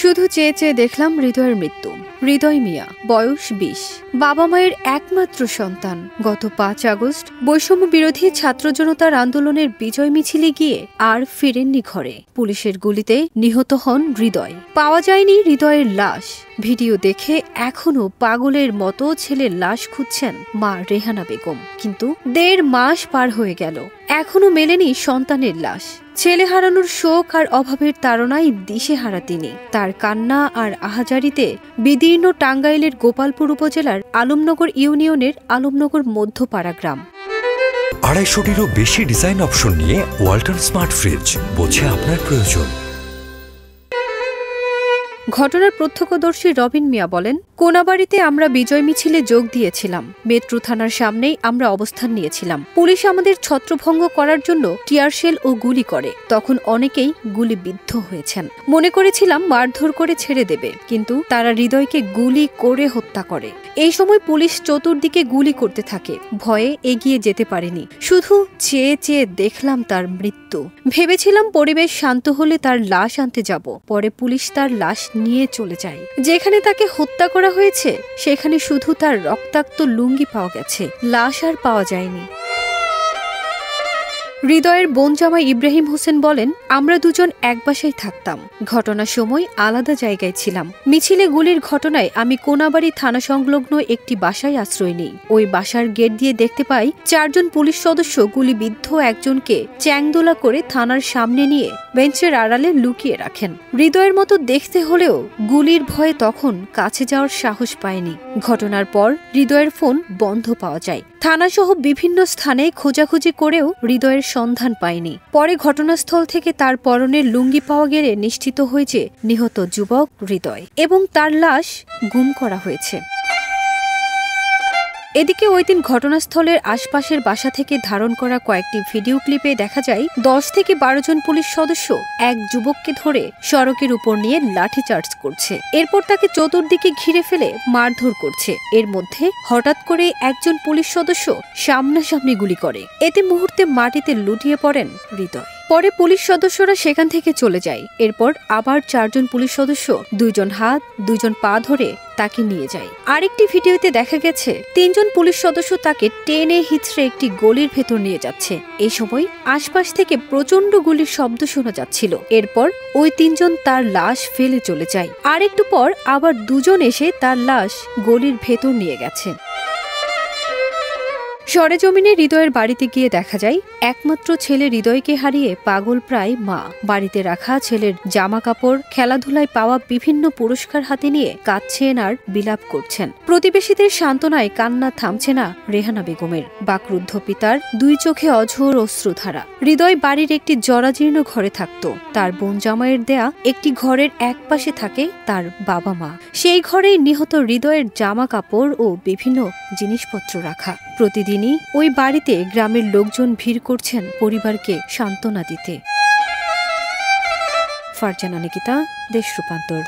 শুধু চেয়ে চেয়ে দেখলাম হৃদয়ের মৃত্যু। হৃদয় মিয়া, বয়স 20, বাবা মায়ের একমাত্র সন্তান। গত 5 আগস্ট বৈষম্য বিরোধী ছাত্র জনতার আন্দোলনের বিজয় মিছিলে গিয়ে আর ফিরেননি ঘরে। পুলিশের গুলিতে নিহত হন হৃদয়। পাওয়া যায়নি হৃদয়ের লাশ। ভিডিও দেখে এখনো পাগলের মতো ছেলের লাশ খুঁজছেন মা রেহানা বেগম, কিন্তু 1.5 মাস পার হয়ে গেল, এখনো মেলেনি সন্তানের লাশ। ছেলে হারানোর শোক আর অভাবের তাড়নায় দিশেহারা তিনি। তার কান্না আর আহাজারিতে বিদীর্ণ টাঙ্গাইলের গোপালপুর উপজেলার আলমনগর ইউনিয়নের আলমনগর মধ্যপাড়া গ্রাম। 250-টিরও বেশি ডিজাইন অপশন নিয়ে ওয়ালটন স্মার্ট ফ্রিজ, বোঝে আপনার প্রয়োজন। ঘটনার প্রত্যক্ষদর্শী রবিন মিয়া বলেন, কোনাবাড়িতে আমরা বিজয় মিছিলে যোগ দিয়েছিলাম। মেট্রো থানার সামনেই আমরা অবস্থান নিয়েছিলাম। পুলিশ আমাদের ছত্রভঙ্গ করার জন্য টিয়ারশেল ও গুলি করে। তখন অনেকেই গুলিবিদ্ধ হয়েছেন। মনে করেছিলাম মারধর করে ছেড়ে দেবে, কিন্তু তারা হৃদয়কে গুলি করে হত্যা করে। এই সময় পুলিশ চতুর্দিকে গুলি করতে থাকে। ভয়ে এগিয়ে যেতে পারেনি, শুধু চেয়ে চেয়ে দেখলাম তার মৃত্যু। ভেবেছিলাম পরিবেশ শান্ত হলে তার লাশ আনতে যাব। পরে পুলিশ তার লাশ নিয়ে চলে যায়। যেখানে তাকে হত্যা করা হয়েছে সেখানে শুধু তার রক্তাক্ত লুঙ্গি পাওয়া গেছে, লাশ আর পাওয়া যায়নি। হৃদয়ের বোন জামাই ইব্রাহিম হোসেন বলেন, আমরা দুজন এক বাসায় থাকতাম। ঘটনার সময় আলাদা জায়গায় ছিলাম। মিছিলে গুলির ঘটনায় আমি কোনাবাড়ি থানা সংলগ্ন একটি বাসায় আশ্রয় নিই। ওই বাসার গেট দিয়ে দেখতে পাই 4 জন পুলিশ সদস্য গুলিবিদ্ধ একজনকে চ্যাংদোলা করে থানার সামনে নিয়ে বেঞ্চের আড়ালে লুকিয়ে রাখেন। হৃদয়ের মতো দেখতে হলেও গুলির ভয়ে তখন কাছে যাওয়ার সাহস পায়নি। ঘটনার পর হৃদয়ের ফোন বন্ধ পাওয়া যায়। থানাসহ বিভিন্ন স্থানে খোঁজাখুঁজি করেও হৃদয়ের সন্ধান পায়নি। পরে ঘটনাস্থল থেকে তার পরনের লুঙ্গি পাওয়া গেলে নিশ্চিত হয়েছে নিহত যুবক হৃদয় এবং তার লাশ গুম করা হয়েছে। এদিকে ওই দিন ঘটনাস্থলের আশপাশের বাসা থেকে ধারণ করা কয়েকটি ভিডিও ক্লিপে দেখা যায় 10 থেকে 12 জন পুলিশ সদস্য এক যুবককে ধরে সড়কের উপর নিয়ে লাঠিচার্জ করছে। এরপর তাকে চতুর্দিকে ঘিরে ফেলে মারধর করছে। এর মধ্যে হঠাৎ করে একজন পুলিশ সদস্য সামনাসামনি গুলি করে। এতে মুহূর্তে মাটিতে লুটিয়ে পড়েন হৃদয়। পরে পুলিশ সদস্যরা সেখান থেকে চলে যায়। এরপর আবার 4 জন পুলিশ সদস্য 2 জন হাত 2 জন পা ধরে তাকে নিয়ে যায়। আরেকটি ভিডিওতে দেখা গেছে 3 জন পুলিশ সদস্য তাকে টেনে হিঁচড়ে একটি গলির ভেতর নিয়ে যাচ্ছে। এই সময় আশপাশ থেকে প্রচন্ড গুলির শব্দ শোনা যাচ্ছিল। এরপর ওই 3 জন তার লাশ ফেলে চলে যায়। আর একটু পর আবার 2 জন এসে তার লাশ গলির ভেতর নিয়ে গেছে। সরেজমিনে হৃদয়ের বাড়িতে গিয়ে দেখা যায় একমাত্র ছেলে হৃদয়কে হারিয়ে পাগল প্রায় মা। বাড়িতে রাখা ছেলের জামা কাপড়, খেলাধুলায় পাওয়া বিভিন্ন পুরস্কার হাতে নিয়ে কাঁদছেন আর বিলাপ করছেন। প্রতিবেশীদের সান্ত্বনায় কান্না থামছে না রেহানা বেগমের। বাকরুদ্ধ পিতার 2 চোখে অঝোর অশ্রুধারা। হৃদয় বাড়ির একটি জরাজীর্ণ ঘরে থাকত। তার বোন জামাইয়ের দেয়া একটি ঘরের এক পাশে থাকে তার বাবা মা। সেই ঘরেই নিহত হৃদয়ের জামা কাপড় ও বিভিন্ন জিনিসপত্র রাখা। প্রতিদিনই ওই বাড়িতে গ্রামের লোকজন ভিড় করছেন পরিবারকে সান্ত্বনা দিতে। ফারজানা নিকিতা, দেশ রূপান্তর।